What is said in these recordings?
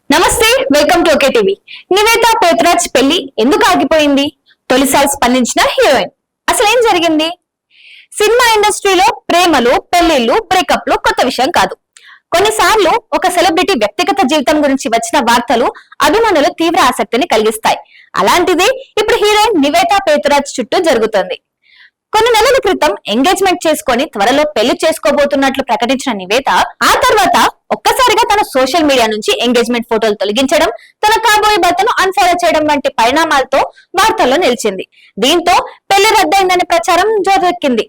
నమస్తే, welcome to okay TV. Nivetha Pethuraj పెళ్లి ఎందుకు ఆగిపోయింది? తొలిసారి స్పందించిన హీరోయిన్. అసలు ఏం జరిగింది? సినిమా ఇండస్ట్రీలో ప్రేమలు, పెళ్లిళ్లు, బ్రేకప్లు కొత్త విషయం కాదు. కొన్నిసార్లు ఒక సెలబ్రిటీ వ్యక్తిగత జీవితం గురించి వచ్చిన వార్తలు అభిమానులు తీవ్ర ఆసక్తిని కలిగిస్తాయి. అలాంటిదే ఇప్పుడు హీరోయిన్ నివేత పేతురాజ్ చుట్టూ జరుగుతుంది. కొన్ని నెలల క్రితం ఎంగేజ్మెంట్ చేసుకుని త్వరలో పెళ్లి చేసుకోబోతున్నట్లు ప్రకటించిన నివేత ఆ తర్వాత ఒక్కసారిగా తన సోషల్ మీడియా నుంచి ఎంగేజ్మెంట్ ఫోటోలు తొలగించడం, తన కాబోయే భర్తను అన్ఫాలో చేయడం వంటి పరిణామాలతో వార్తల్లో నిలిచింది. దీంతో పెళ్లి రద్దయిందనే ప్రచారం జోరెక్కింది.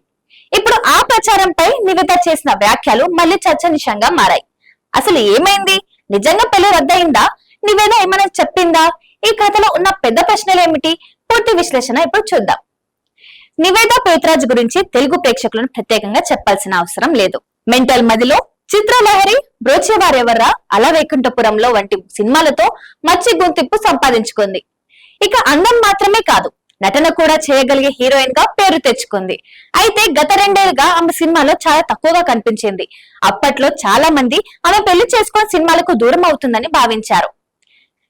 ఇప్పుడు ఆ ప్రచారంపై నివేత చేసిన వ్యాఖ్యలు మళ్లీ చర్చనీయాంశంగా మారాయి. అసలు ఏమైంది? నిజంగా పెళ్లి రద్దయిందా? నివేత ఏమైనా చెప్పిందా? ఈ కథలో ఉన్న పెద్ద ప్రశ్నలు ఏమిటి? పూర్తి విశ్లేషణ ఇప్పుడు చూద్దాం. నివేత పేతురాజ్ గురించి తెలుగు ప్రేక్షకులను ప్రత్యేకంగా చెప్పాల్సిన అవసరం లేదు. మెంటల్ మదిలో, చిత్రలహరి, బ్రోచేవారెవర్రా, అలవైకుంఠపురంలో వంటి సినిమాలతో మంచి గుర్తింపు సంపాదించుకుంది. ఇక అందం మాత్రమే కాదు, నటన కూడా చేయగలిగే హీరోయిన్ గా పేరు తెచ్చుకుంది. అయితే గత 2 ఏళ్లుగా ఆమె సినిమాలో చాలా తక్కువగా కనిపించింది. అప్పట్లో చాలా మంది ఆమె పెళ్లి చేసుకుని సినిమాలకు దూరం అవుతుందని భావించారు.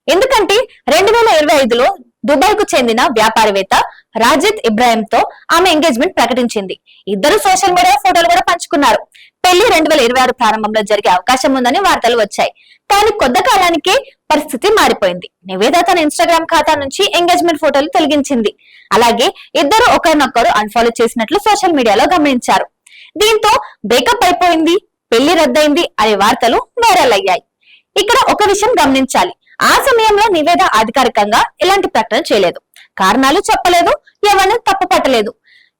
ఎందుకంటే 2025లో దుబాయ్ కు చెందిన వ్యాపారవేత్త రాజిద్ ఇబ్రాహిం తో ఆమె ఎంగేజ్మెంట్ ప్రకటించింది. ఇద్దరు సోషల్ మీడియా ఫోటోలు కూడా పంచుకున్నారు. పెళ్లి 2026 ప్రారంభంలో జరిగే అవకాశం ఉందని వార్తలు వచ్చాయి. కానీ కొద్ది కాలానికే పరిస్థితి మారిపోయింది. నివేద తన ఇన్స్టాగ్రామ్ ఖాతా నుంచి ఎంగేజ్మెంట్ ఫోటోలు తొలగించింది. అలాగే ఇద్దరు ఒకరినొకరు అన్ఫాలో చేసినట్లు సోషల్ మీడియాలో గమనించారు. దీంతో బ్రేకప్ అయిపోయింది, పెళ్లి రద్దయింది అనే వార్తలు వైరల్ అయ్యాయి. ఇక్కడ ఒక విషయం గమనించాలి. ఆ సమయంలో నివేద అధికారికంగా ఎలాంటి ప్రకటన చేయలేదు, కారణాలు చెప్పలేదు, ఎవరిని తప్పుపట్టలేదు,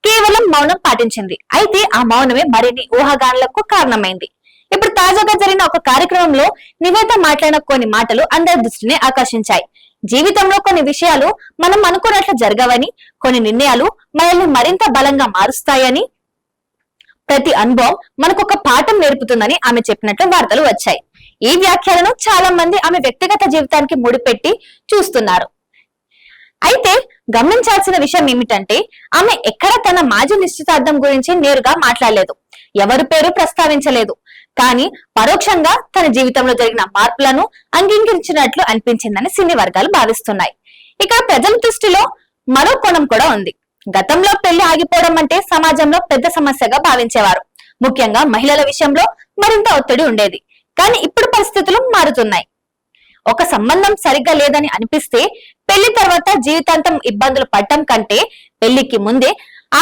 కేవలం మౌనం పాటించింది. అయితే ఆ మౌనమే మరిన్ని ఊహాగానాలకు కారణమైంది. ఇప్పుడు తాజాగా జరిగిన ఒక కార్యక్రమంలో నివేద మాట్లాడిన కొన్ని మాటలు అందరి దృష్టిని ఆకర్షించాయి. జీవితంలో కొన్ని విషయాలు మనం అనుకున్నట్లు జరగవని, కొన్ని నిర్ణయాలు మనల్ని మరింత బలంగా మారుస్తాయని, ప్రతి అనుభవం మనకు ఒక పాఠం నేర్పుతుందని ఆమె చెప్పినట్లు వార్తలు వచ్చాయి. ఈ వ్యాఖ్యలను చాలా మంది ఆమె వ్యక్తిగత జీవితానికి ముడిపెట్టి చూస్తున్నారు. అయితే గమనించాల్సిన విషయం ఏమిటంటే, ఆమె ఎక్కడ తన మాజీ నిశ్చితార్థం గురించి నేరుగా మాట్లాడలేదు, ఎవరి పేరు ప్రస్తావించలేదు. కానీ పరోక్షంగా తన జీవితంలో జరిగిన మార్పులను అంగీకరించినట్లు అనిపించిందని సినీ వర్గాలు భావిస్తున్నాయి. ఇక ప్రజల దృష్టిలో మరో కోణం కూడా ఉంది. గతంలో పెళ్లి ఆగిపోవడం అంటే సమాజంలో పెద్ద సమస్యగా భావించేవారు. ముఖ్యంగా మహిళల విషయంలో మరింత ఒత్తిడి ఉండేది. కానీ ఇప్పుడు పరిస్థితులు మారుతున్నాయి. ఒక సంబంధం సరిగ్గా లేదని అనిపిస్తే పెళ్లి తర్వాత జీవితాంతం ఇబ్బందులు పడటం కంటే పెళ్లికి ముందే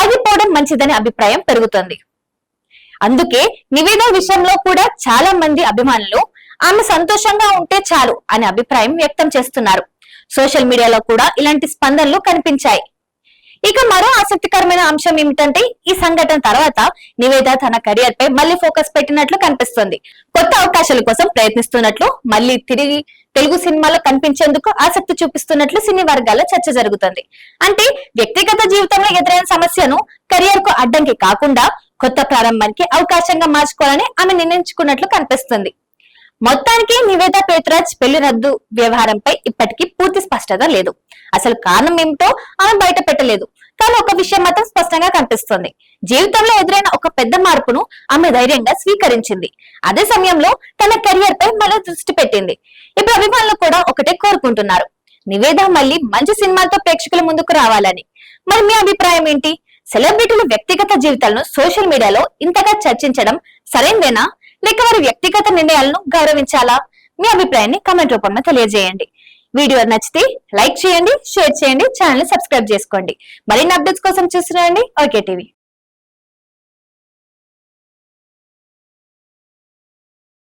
ఆగిపోవడం మంచిదని అభిప్రాయం పెరుగుతుంది. అందుకే నివేద విషయంలో కూడా చాలా మంది అభిమానులు ఆమె సంతోషంగా ఉంటే చాలు అనే అభిప్రాయం వ్యక్తం చేస్తున్నారు. సోషల్ మీడియాలో కూడా ఇలాంటి స్పందనలు కనిపించాయి. ఇక మరో ఆసక్తికరమైన అంశం ఏమిటంటే, ఈ సంఘటన తర్వాత నివేద తన కెరియర్ పై మళ్లీ ఫోకస్ పెట్టినట్లు కనిపిస్తుంది. కొత్త అవకాశాల కోసం ప్రయత్నిస్తున్నట్లు, మళ్లీ తిరిగి తెలుగు సినిమాలో కనిపించేందుకు ఆసక్తి చూపిస్తున్నట్లు సినీ వర్గాల్లో చర్చ జరుగుతుంది. అంటే వ్యక్తిగత జీవితంలో ఎదురైన సమస్యను కెరియర్ కు అడ్డంకి కాకుండా కొత్త ప్రారంభానికి అవకాశంగా మార్చుకోవాలని ఆమె నిర్ణయించుకున్నట్లు కనిపిస్తుంది. మొత్తానికి నివేద పేతురాజ్ పెళ్లి రద్దు వ్యవహారంపై ఇప్పటికీ పూర్తి స్పష్టత లేదు. అసలు కారణం ఏమిటో ఆమె బయట పెట్టలేదు. కానీ ఒక విషయం మాత్రం స్పష్టంగా కనిపిస్తుంది. జీవితంలో ఎదురైన ఒక పెద్ద మార్పును ఆమె ధైర్యంగా స్వీకరించింది. అదే సమయంలో తన కెరియర్ పై మళ్ళీ దృష్టి పెట్టింది. ఇప్పుడు అభిమానులు కూడా ఒకటే కోరుకుంటున్నారు, నివేద మళ్ళీ మంచి సినిమాలతో ప్రేక్షకుల ముందుకు రావాలని. మరి మీ అభిప్రాయం ఏంటి? సెలబ్రిటీల వ్యక్తిగత జీవితాలను సోషల్ మీడియాలో ఇంతగా చర్చించడం సరైందేనా, లేక వారి వ్యక్తిగత నిర్ణయాలను గౌరవించాలా? మీ అభిప్రాయాన్ని కామెంట్ రూపంలో తెలియజేయండి. వీడియో నచ్చితే లైక్ చేయండి, షేర్ చేయండి, ఛానల్ ని సబ్స్క్రైబ్ చేసుకోండి. మరిన్ని అప్డేట్స్ కోసం చూస్తున్నారండి ఓకే టీవీ.